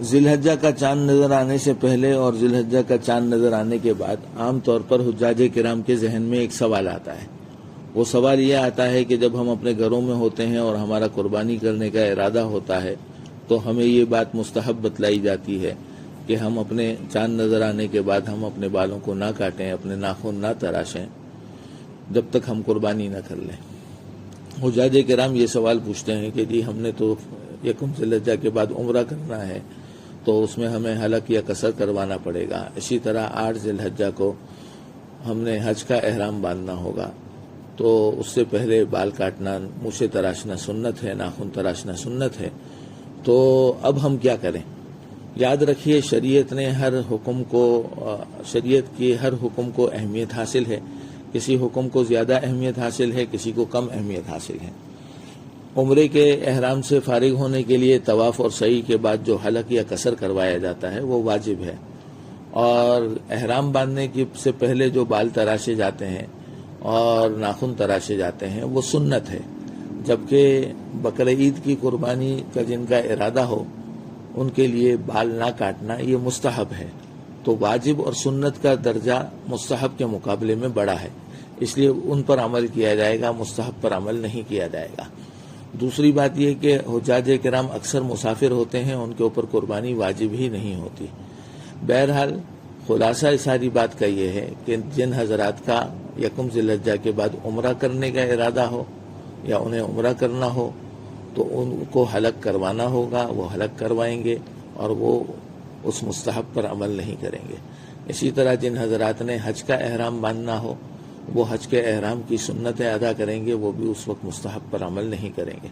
ذی الحجہ کا چاند نظر آنے سے پہلے اور ذی الحجہ کا چاند نظر آنے کے بعد عام طور پر حجاج کرام کے ذہن میں ایک سوال آتا ہے. وہ سوال یہ آتا ہے کہ جب ہم اپنے گھروں میں ہوتے ہیں اور ہمارا قربانی کرنے کا ارادہ ہوتا ہے تو ہمیں یہ بات مستحب بتلائی جاتی ہے کہ ہم اپنے چاند نظر آنے کے بعد ہم اپنے بالوں کو نہ کاٹیں، اپنے ناخن نہ تراشیں جب تک ہم قربانی نہ کر لیں. حجاج کرام یہ سوال پوچھتے ہیں کہ جی ہم نے تو یکم ذی الحجہ کے بعد عمرہ کرنا ہے تو اس میں ہمیں حلق یا قصر کروانا پڑے گا. اسی طرح 8 ذی الحجہ کو ہم نے حج کا احرام باندھنا ہوگا تو اس سے پہلے بال کاٹنا، مونچھیں تراشنا سنت ہے، ناخن تراشنا سنت ہے. تو اب ہم کیا کریں؟ یاد رکھیے شریعت نے شریعت کی ہر حکم کو اہمیت حاصل ہے. کسی حکم کو زیادہ اہمیت حاصل ہے، کسی کو کم اہمیت حاصل ہے. عمرے کے احرام سے فارغ ہونے کے لیے طواف اور سعی کے بعد جو حلق یا قصر کروایا جاتا ہے وہ واجب ہے، اور احرام باندھنے سے پہلے جو بال تراشے جاتے ہیں اور ناخن تراشے جاتے ہیں وہ سنت ہے. جبکہ بقر عید کی قربانی کا جن کا ارادہ ہو ان کے لیے بال نہ کاٹنا یہ مستحب ہے. تو واجب اور سنت کا درجہ مستحب کے مقابلے میں بڑا ہے، اس لیے ان پر عمل کیا جائے گا، مستحب پر عمل نہیں کیا جائے گا. دوسری بات یہ کہ حجاج کرام اکثر مسافر ہوتے ہیں، ان کے اوپر قربانی واجب ہی نہیں ہوتی. بہرحال خلاصہ ساری بات کا یہ ہے کہ جن حضرات کا یکم ذی الحجہ کے بعد عمرہ کرنے کا ارادہ ہو یا انہیں عمرہ کرنا ہو تو ان کو حلق کروانا ہوگا، وہ حلق کروائیں گے اور وہ اس مستحب پر عمل نہیں کریں گے. اسی طرح جن حضرات نے حج کا احرام باندھنا ہو وہ حج کے احرام کی سنتیں ادا کریں گے، وہ بھی اس وقت مستحب پر عمل نہیں کریں گے.